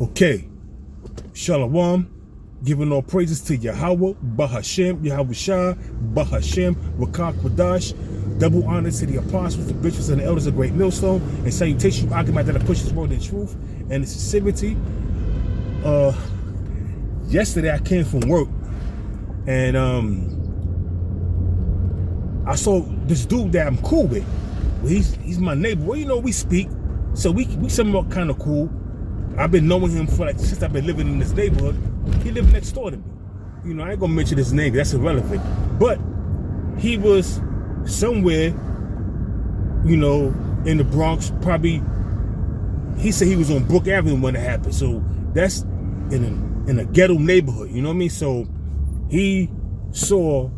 Okay, Shalom, giving all praises to Yahweh, Bahashem, Yahweh Shah, Bahashem, Rakak Wadash. Double honor to the apostles, the bishops, and the elders of Great Millstone, and salutation to Achamat that pushes word in truth and sincerity. Yesterday I came from work, and I saw this dude that I'm cool with. Well, he's my neighbor. Well, you know, we speak, so we somewhat kind of cool. I've been knowing him for since I've been living in this neighborhood. He lived next door to me. You know, I ain't gonna mention his name, that's irrelevant. But he was somewhere, you know, in the Bronx, probably. He said he was on Brook Avenue when it happened. So that's in a ghetto neighborhood, you know what I mean? So he saw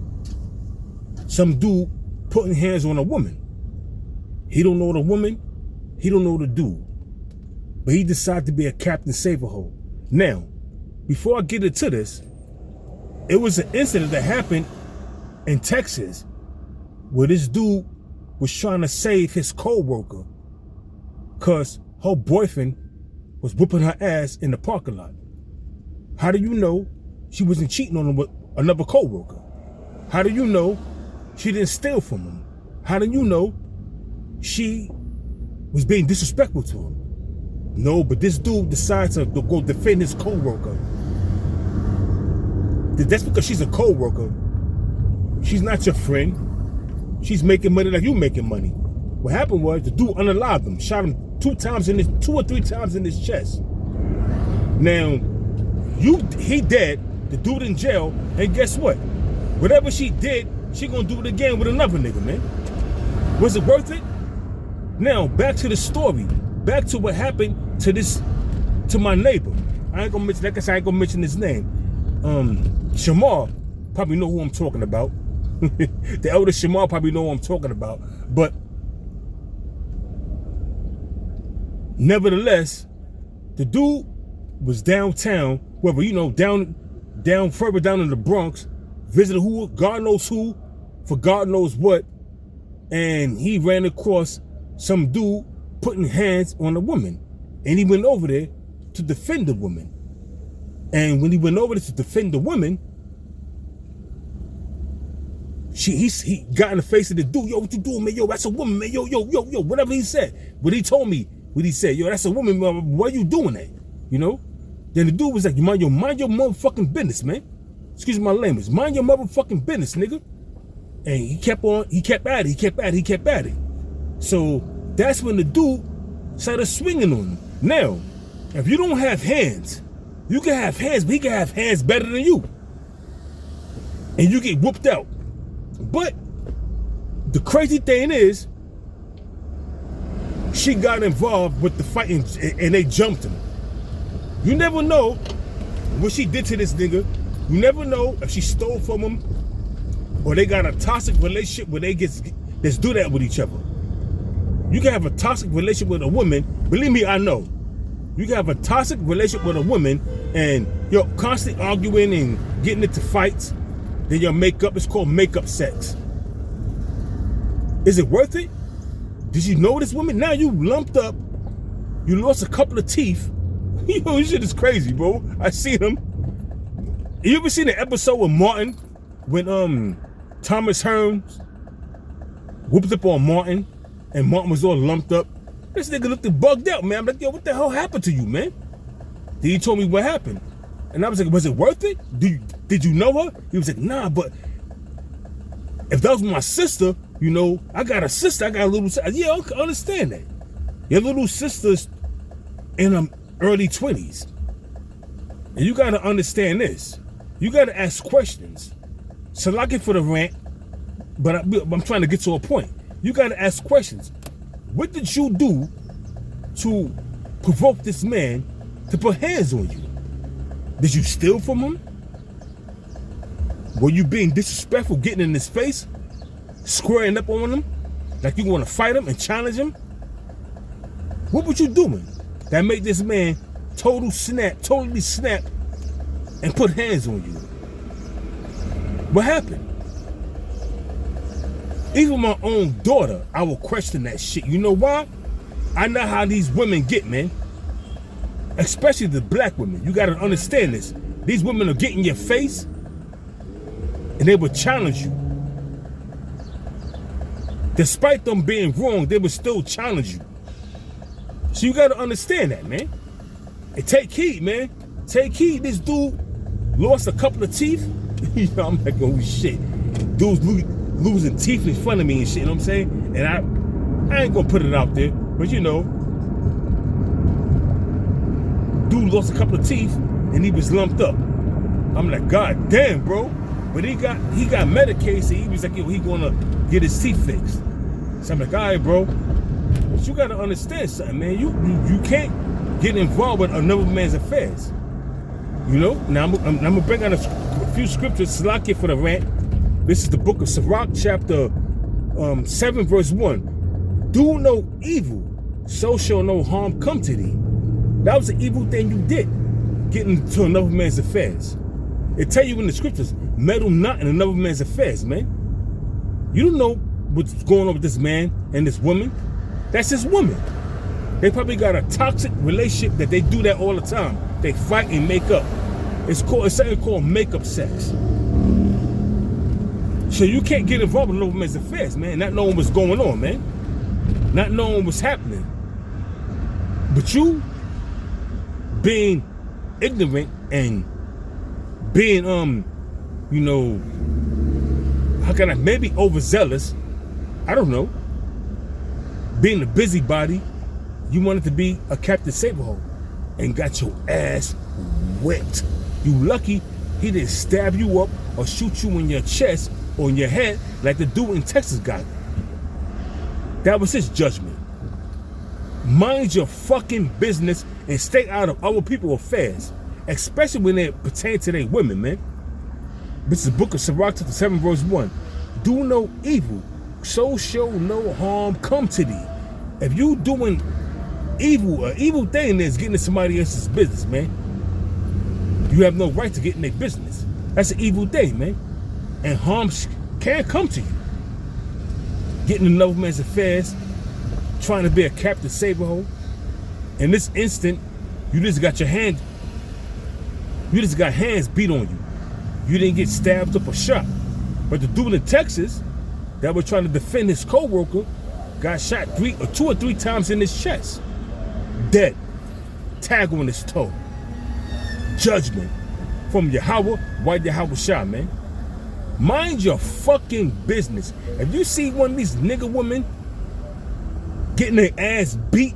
some dude putting hands on a woman. He don't know the woman, he don't know the dude. But he decided to be a Captain Save-A-Hole. Now, before I get into this, it was an incident that happened in Texas where this dude was trying to save his co-worker because her boyfriend was whooping her ass in the parking lot. How do you know she wasn't cheating on him with another co-worker? How do you know she didn't steal from him? How do you know she was being disrespectful to him? No, but this dude decides to go defend his co-worker. That's because she's a co-worker. She's not your friend. She's making money like you making money. What happened was the dude unalived him, shot him two or three times in his chest. Now, he dead, the dude in jail, and guess what? Whatever she did, she gonna do it again with another nigga, man. Was it worth it? Now, back to the story. Back to what happened to my neighbor. I ain't gonna mention, like I said, I ain't gonna mention his name. Shamar probably know who I'm talking about. The elder Shamar probably know who I'm talking about. But nevertheless, the dude was downtown, whether, you know, down further down in the Bronx, visited who, God knows who, for God knows what, and he ran across some dude putting hands on a woman, and he went over there to defend the woman. And when he went over there to defend the woman, he got in the face of the dude. Yo, what you doing, man? Yo, that's a woman, man. Yo, whatever he said. But he told me what he said. Yo, that's a woman, man. Why you doing that? You know? Then the dude was like, mind your motherfucking business, man. Excuse my language. Mind your motherfucking business, nigga. And he kept at it. So that's when the dude started swinging on him. Now, if you don't have hands, you can have hands, but he can have hands better than you. And you get whooped out. But the crazy thing is, she got involved with the fight and they jumped him. You never know what she did to this nigga. You never know if she stole from him or they got a toxic relationship where let's do that with each other. You can have a toxic relationship with a woman. Believe me, I know. You can have a toxic relationship with a woman and you're constantly arguing and getting into fights. Then your makeup is called makeup sex. Is it worth it? Did you know this woman? Now you lumped up. You lost a couple of teeth. Yo, this shit is crazy, bro. I seen him. You ever seen the episode with Martin when Thomas Hearns whooped up on Martin and Martin was all lumped up? This nigga looked bugged out, man. I'm like, yo, what the hell happened to you, man? Then he told me what happened. And I was like, was it worth it? Did you know her? He was like, nah, but if that was my sister, you know, I got a sister, I got a little sister. Yeah, I understand that. Your little sister's in her early 20s. And you gotta understand this. You gotta ask questions. Salaki for the rant, but I'm trying to get to a point. You gotta ask questions. What did you do to provoke this man to put hands on you? Did you steal from him? Were you being disrespectful, getting in his face, squaring up on him, like you want to fight him and challenge him? What were you doing that made this man totally snap and put hands on you? What happened? Even my own daughter, I will question that shit. You know why? I know how these women get, man. especially the black women. You gotta understand this. These women will get in your face and they will challenge you. Despite them being wrong, they will still challenge you. So you gotta understand that, man. And take heed, man. Take heed. This dude lost a couple of teeth. You know, I'm like, oh shit. Dude's losing teeth in front of me and shit, you know what I'm saying? And I ain't gonna put it out there, but you know, dude lost a couple of teeth and he was lumped up. I'm like, God damn, bro. But he got medicated, so he was like, yo, he gonna get his teeth fixed. So I'm like, all right, bro. But you gotta understand something, man. You can't get involved with another man's affairs. You know? Now I'm gonna bring out a few scriptures, Salakia for the rant. This is the book of Sirach, chapter 7, verse 1. Do no evil, so shall no harm come to thee. That was an evil thing you did, getting into another man's affairs. It tell you in the scriptures, meddle not in another man's affairs, man. You don't know what's going on with this man and this woman. That's his woman. They probably got a toxic relationship that they do that all the time. They fight and make up. It's something called makeup sex. So you can't get involved in another man's affairs, man, not knowing what's going on, man. Not knowing what's happening. But you being ignorant and being, you know, how can I, maybe overzealous, I don't know. Being a busybody, you wanted to be a Captain Saberhole and got your ass whipped. You lucky he didn't stab you up or shoot you in your chest or in your head like the dude in Texas got. That was his judgment. Mind your fucking business and stay out of other people's affairs, especially when they pertain to their women, man. This is the book of Sirach, chapter 7, verse 1. Do no evil, so shall no harm come to thee. If you doing evil, an evil thing is getting in somebody else's business, man. You have no right to get in their business. That's an evil thing, man. And harm can come to you. Getting in another man's affairs, trying to be a Captain Saberhole. In this instant, you just got hands beat on you. You didn't get stabbed up or shot. But the dude in Texas that was trying to defend his co-worker got shot 2 or 3 times in his chest. Dead. Tag on his toe. Judgment from Yahweh, white Yahweh Shah, man. Mind your fucking business. If you see one of these nigga women getting their ass beat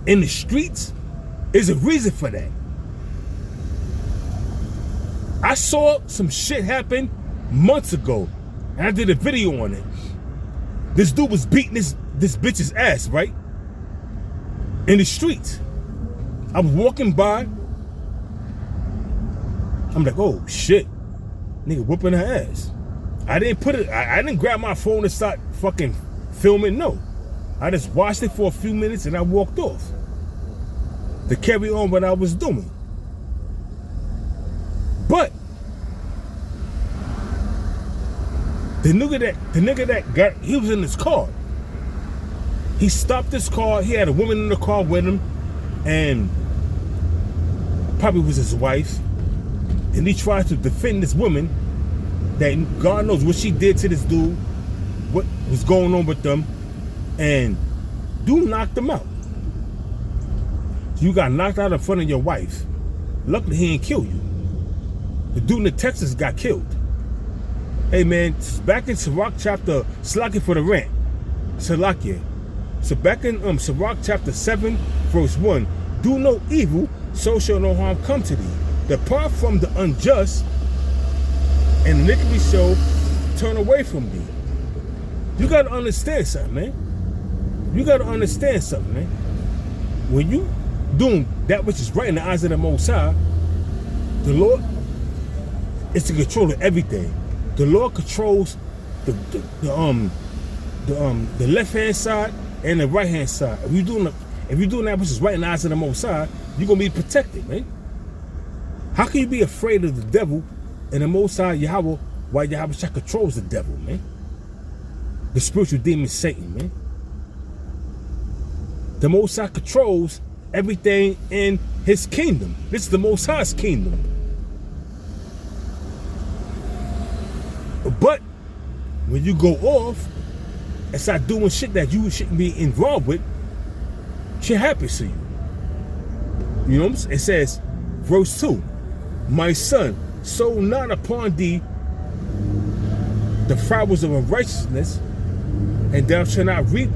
in the streets, there's a reason for that. I saw some shit happen months ago, and I did a video on it. This dude was beating this bitch's ass, right? In the streets. I was walking by. I'm like, oh shit. Nigga whooping her ass. I didn't grab my phone and start fucking filming, no. I just watched it for a few minutes and I walked off to carry on what I was doing. But the nigga that got, he was in his car. He stopped his car. He had a woman in the car with him, and probably was his wife. And he tried to defend this woman that God knows what she did to this dude, what was going on with them, and dude knocked him out. So you got knocked out in front of your wife. Luckily he didn't kill you. The dude in Texas got killed. Hey man, back in Sirach chapter, Salakia for the rant, Salakia. So back in Sirach chapter 7, verse 1, do no evil, so shall no harm come to thee. Depart from the unjust, and iniquity shall turn away from thee. You gotta understand something, man. You gotta understand something, man. When you doing that which is right in the eyes of the Most High, the Lord is in control of everything. The Lord controls the left hand side and the right hand side. If you're doing that which is right in the eyes of the Most High, you're gonna be protected, man. How can you be afraid of the devil and the Most High Yahweh while Yahweh Shah controls the devil, man? The spiritual demon Satan, man. The Most High controls everything in his kingdom. This is the Most High's kingdom. But when you go off and start doing shit that you shouldn't be involved with, shit happens to you. You know what I'm saying? It says, verse 2, my son, sow not upon thee the flowers of unrighteousness, and thou shalt not reap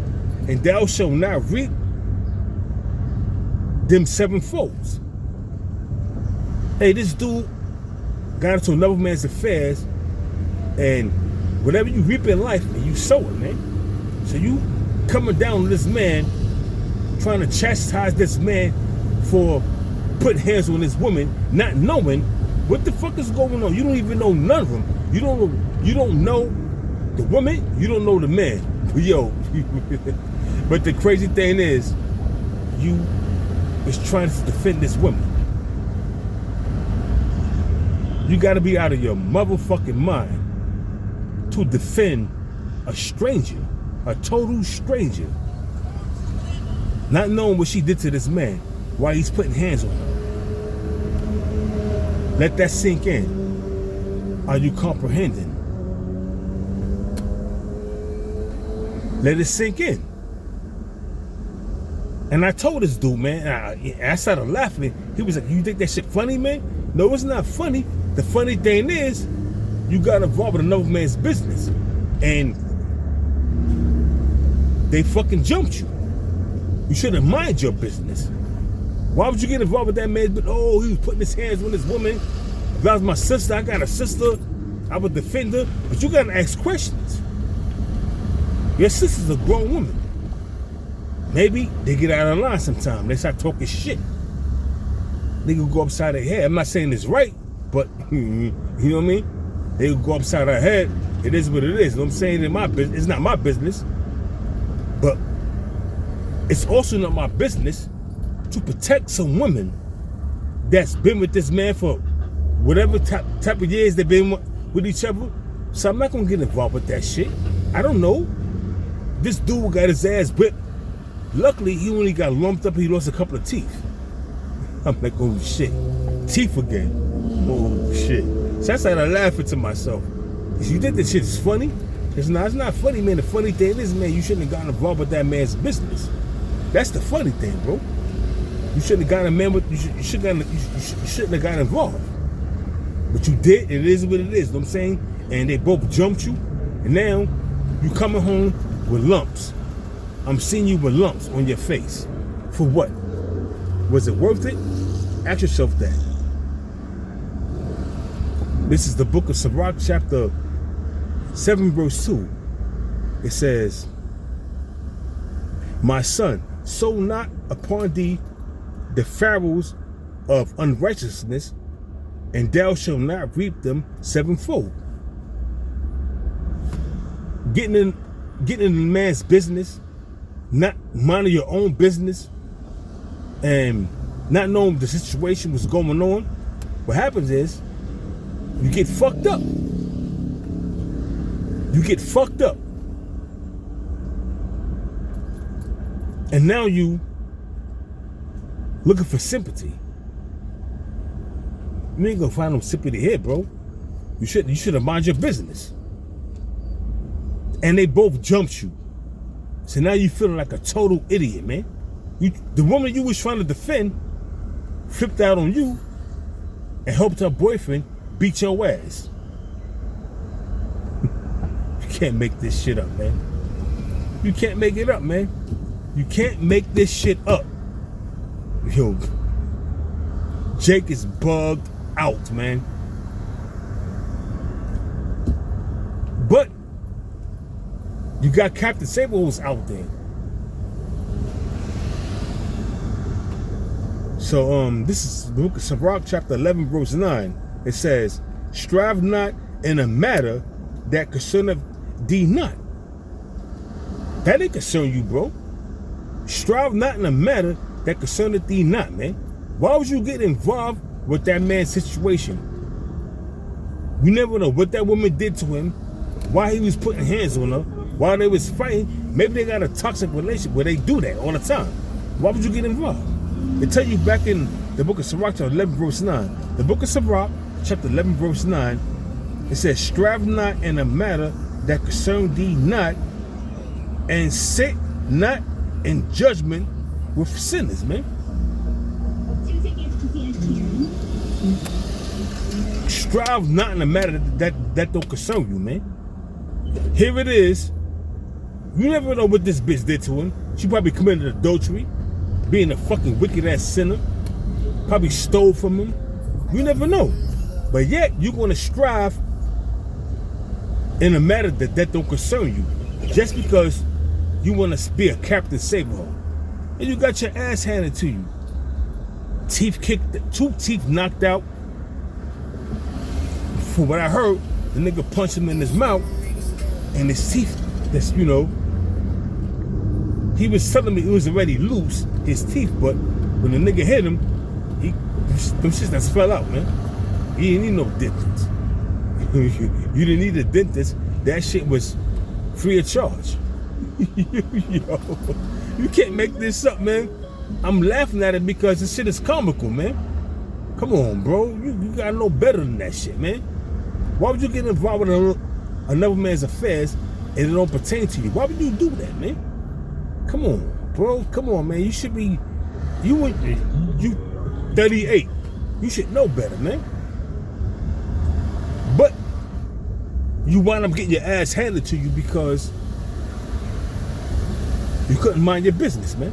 them sevenfolds. Hey, this dude got into another man's affairs, and whatever you reap in life, and you sow it, man. So you coming down on this man, trying to chastise this man for putting hands on this woman, not knowing what the fuck is going on. You don't even know none of them. You don't know the woman, you don't know the man. Yo, but the crazy thing is, you is trying to defend this woman. You gotta be out of your motherfucking mind to defend a stranger, a total stranger, not knowing what she did to this man while he's putting hands on her. Let that sink in. Are you comprehending? Let it sink in. And I told this dude, man, I started laughing. He was like, you think that shit funny, man? No, it's not funny. The funny thing is, you got involved with another man's business. And they fucking jumped you. You should have mind your business. Why would you get involved with that man's business? Oh, he was putting his hands on this woman. If that was my sister, I got a sister, I would defend her. But you gotta ask questions. Your sister's a grown woman. Maybe they get out of line sometime. They start talking shit. They can go upside their head. I'm not saying it's right, but you know what I mean? They can go upside their head. It is what it is. You know what I'm saying? In my business, it's not my business. But it's also not my business to protect some woman that's been with this man for whatever type of years they've been with each other. So I'm not gonna get involved with that shit. I don't know. This dude got his ass whipped. Luckily, he only got lumped up. He lost a couple of teeth. I'm like, oh shit, teeth again. Oh shit. So I started laughing to myself. You think this shit is funny? It's not funny, man. The funny thing is, man, you shouldn't have gotten involved with that man's business. That's the funny thing, bro. You shouldn't have gotten you shouldn't have gotten involved. But you did. It is what it is. You know what I'm saying? And they both jumped you, and now you coming home with lumps. I'm seeing you with lumps on your face. For what? Was it worth it? Ask yourself that. This is the book of Sirach, chapter 7, verse 2. It says, my son, sow not upon thee the furrows of unrighteousness, and thou shalt not reap them sevenfold. Getting in a man's business, not minding your own business, and not knowing the situation was going on, what happens is you get fucked up. You get fucked up. And now you looking for sympathy. You ain't gonna find no sympathy here, bro. You should have mind your business. And they both jumped you. So now you feeling like a total idiot, man. The woman you was trying to defend flipped out on you and helped her boyfriend beat your ass. You can't make this shit up, man. You can't make it up, man. You can't make this shit up. Yo, Jake is bugged out, man. But you got Captain Sable's out there. So this is the book of Sirach, chapter 11, verse 9. It says, strive not in a matter that concerneth thee not. That ain't concern you, bro. Strive not in a matter that concerneth thee not, man. Why would you get involved with that man's situation? You never know what that woman did to him, why he was putting hands on her, while they was fighting. Maybe they got a toxic relationship where they do that all the time. Why would you get involved? It tell you back in the book of Sirach, chapter 11, verse 9. The book of Sirach, chapter 11, verse 9, it says, strive not in a matter that concern thee not, and sit not in judgment with sinners, man. Strive not in a matter that don't concern you, man. Here it is. You never know what this bitch did to him. She probably committed adultery, being a fucking wicked ass sinner, probably stole from him. You never know. But yet you're gonna strive in a matter that don't concern you, just because you want to be a Captain Save-A-Ho. And you got your ass handed to you. Teeth kicked, 2 teeth knocked out. For what I heard, the nigga punched him in his mouth, and his teeth, that's, you know, he was telling me it was already loose, his teeth, but when the nigga hit him, them shit that fell out, man. He didn't need no dentist. You didn't need a dentist. That shit was free of charge. Yo, you can't make this up, man. I'm laughing at it because this shit is comical, man. Come on, bro. You gotta know better than that shit, man. Why would you get involved with another man's affairs and it don't pertain to you? Why would you do that, man? Come on, bro. Come on, man. You should be, you 38. You should know better, man. But you wind up getting your ass handed to you because you couldn't mind your business, man.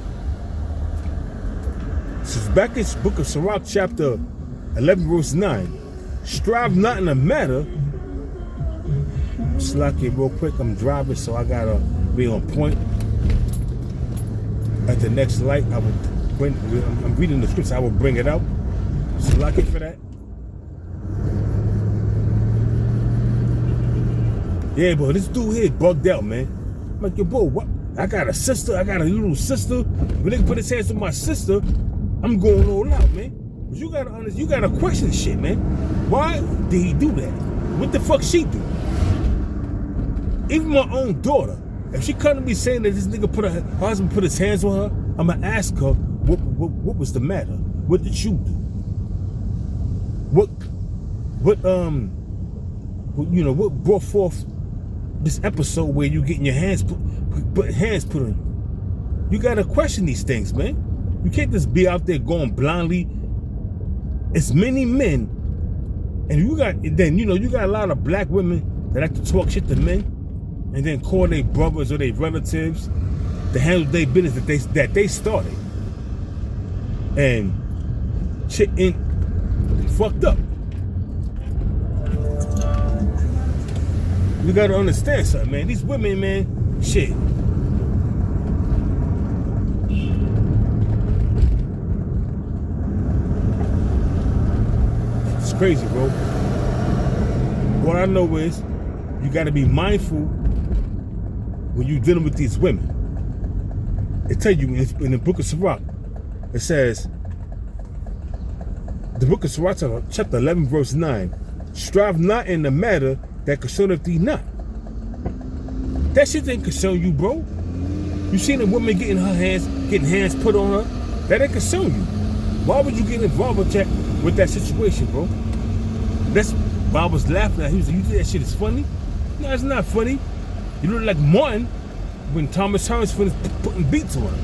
So back in the book of Sirach, chapter 11, verse 9. Strive not in a matter. Slack it real quick. I'm driving, so I gotta be on point. At the next light, I will bring. I'm reading the scripts. I will bring it out. Slack it for that. Yeah, but this dude here bugged out, man. I'm like, yo, bro, what? I got a sister. I got a little sister. When they put his hands on my sister, I'm going all out, man. But you gotta understand, you gotta question shit, man. Why did he do that? What the fuck she do? Even my own daughter, if she come to me saying that this nigga her husband put his hands on her, I'ma ask her, what was the matter? What did you do? What brought forth this episode where you getting your hands put on you? You gotta question these things, man. You can't just be out there going blindly. It's many men, and you got a lot of black women that like to talk shit to men, and then call their brothers or their relatives to handle their business that they started, and shit ain't fucked up. You gotta understand something, man. These women, man, shit. It's crazy, bro. What I know is you gotta be mindful when you're dealing with these women. It tell you in the book of Sirach, it says, the book of Sirach, chapter 11, verse 9, strive not in the matter that concerneth thee not. That shit ain't concern you, bro. You seen a woman getting hands put on her? That ain't concern you. Why would you get involved with that situation, bro? That's why I was laughing at. He was like, you think that shit is funny? No, it's not funny. You look like Martin when Thomas Hearns finished putting beats on him.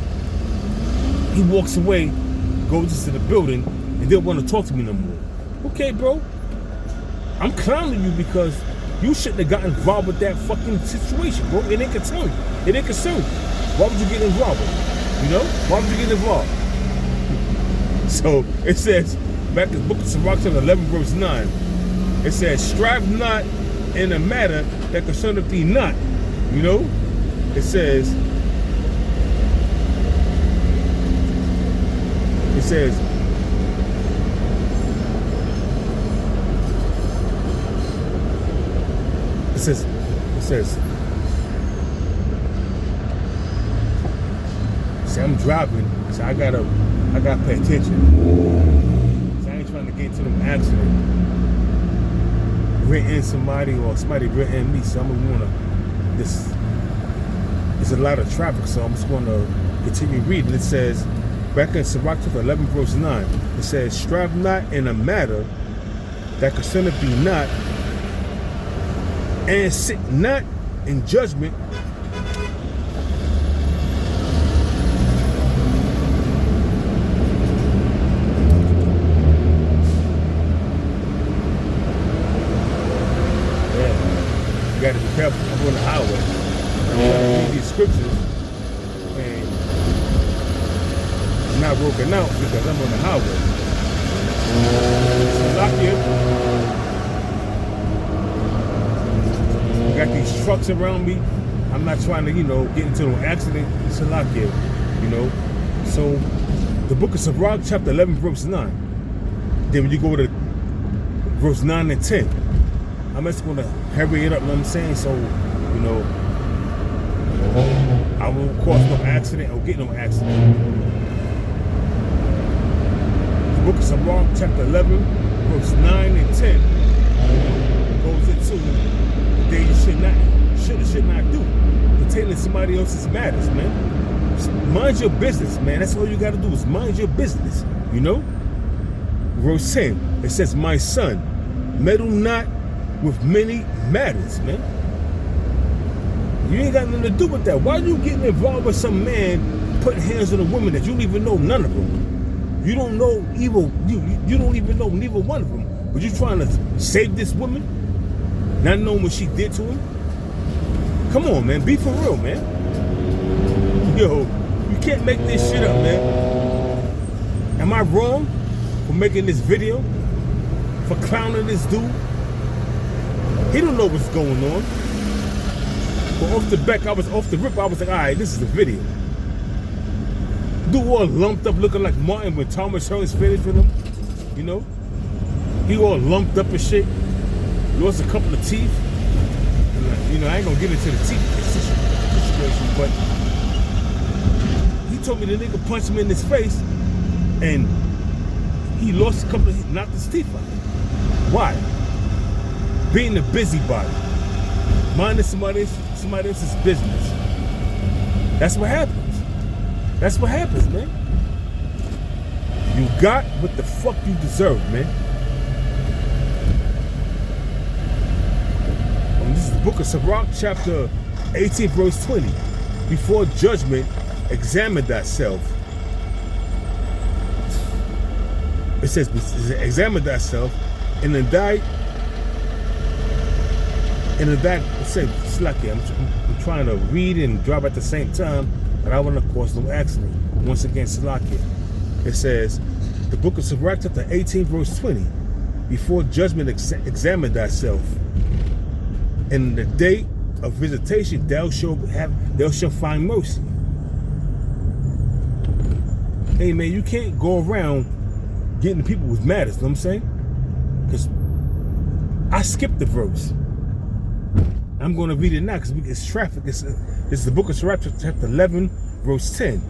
He walks away, goes into the building, and didn't want to talk to me no more. Okay, bro. I'm clowning you because you shouldn't have got involved with that fucking situation, bro. It ain't concern you. It ain't concern you. Why would you get involved with it? You know? Why would you get involved? So it says, back in the book of Sirach, 11, verse 9, it says, strive not in a matter that concerneth thee not. You know? It says, see, I'm driving, so I gotta pay attention. So I ain't trying to get into them accident. Rear-end somebody or somebody rear-end me, so I'm gonna wanna there's a lot of traffic, so I'm just gonna continue reading. It says, Back in Sirach chapter 11, verse 9, it says, strive not in a matter that concerneth thee not, and sit not in judgment you got to be careful. I'm on the highway. I'm trying to read these scriptures, and I'm not broken out because I'm on the highway. So lock here. We got these trucks around me. I'm not trying to, get into an accident. It's a lock here, So the book of Sirach, chapter 11, verse 9. Then when you go to verse 9 and 10. I'm just gonna hurry it up, you know what I'm saying? So, I won't cause no accident or get no accident. The book of Sirach, chapter 11, verse 9 and 10 goes into the things you should not do pertaining to somebody else's matters, man. Just mind your business, man. That's all you gotta do is mind your business, Verse 10, it says, my son, meddle not with many matters, man. You ain't got nothing to do with that. Why are you getting involved with some man putting hands on a woman that you don't even know none of them? You don't know evil. You don't even know neither one of them. But you trying to save this woman, not knowing what she did to him? Come on, man. Be for real, man. Yo, you can't make this shit up, man. Am I wrong for making this video? For clowning this dude? He don't know what's going on. But off the rip, I was like, all right, this is a video. Dude all lumped up looking like Martin when Thomas Hearns finished with him. He all lumped up and shit. Lost a couple of teeth. And, I ain't gonna get into the teeth situation, but he told me the nigga punched him in his face and he lost a couple of, knocked his teeth out. Why? Being a busybody, minding somebody else's business. That's what happens. That's what happens, man. You got what the fuck you deserve, man. This is the book of Sirach, chapter 18, verse 20. Before judgment, examine thyself. It says, examine thyself, and indict. And that it's lucky. I'm trying to read and drive at the same time, but I want to cause no accident. Once again, Salakia. It says, the book of Sirach, chapter 18, verse 20. Before judgment, examine thyself. And in the day of visitation, thou shalt find mercy. Hey, man, you can't go around getting people with matters. You know what I'm saying? Because I skipped the verse. I'm going to read it now because it's traffic. It's the book of Sirach, chapter 11, verse 10.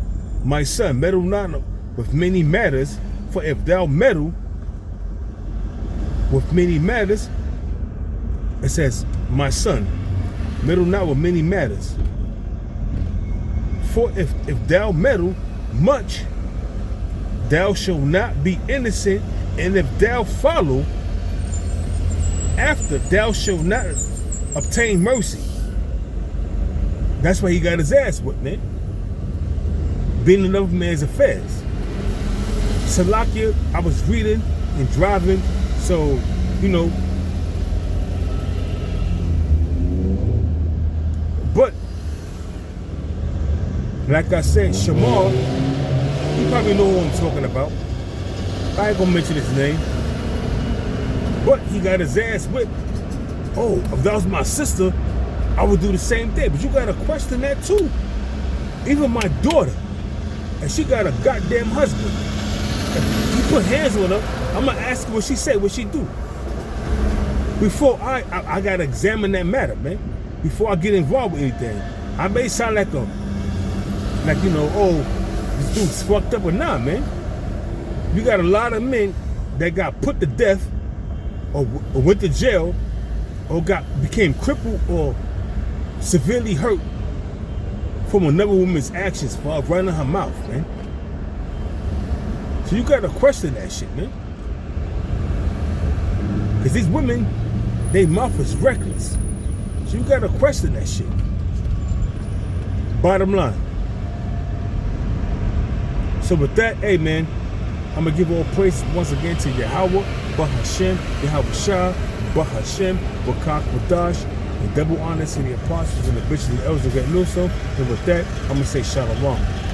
My son, meddle not with many matters, for if thou meddle with many matters, it says, my son, meddle not with many matters. For if thou meddle much, thou shalt not be innocent, and if thou follow after, thou shalt not obtain mercy. That's why he got his ass whipped, man. Being another man's affairs. Salakia, I was reading and driving, so, but, like I said, Shamar, you probably know who I'm talking about. I ain't gonna mention his name. But he got his ass whipped. Oh, if that was my sister, I would do the same thing. But you gotta question that too. Even my daughter, and she got a goddamn husband. If you put hands on her, I'm gonna ask her what she say, what she do. Before I gotta examine that matter, man. Before I get involved with anything. I may sound like oh, this dude's fucked up or not, man. You got a lot of men that got put to death or went to jail or became crippled or severely hurt from another woman's actions for running her mouth, man. So you gotta question that shit, man. Because these women, their mouth is reckless. So you gotta question that shit. Bottom line. So with that, hey man, I'm gonna give all praise once again to Yahweh, Bahashem, Yahweh Shah, Bahashem, Bakak Wadash, and double honor to the apostles and the bishops and the elders of Get Luso. And with that, I'm gonna say Shalom.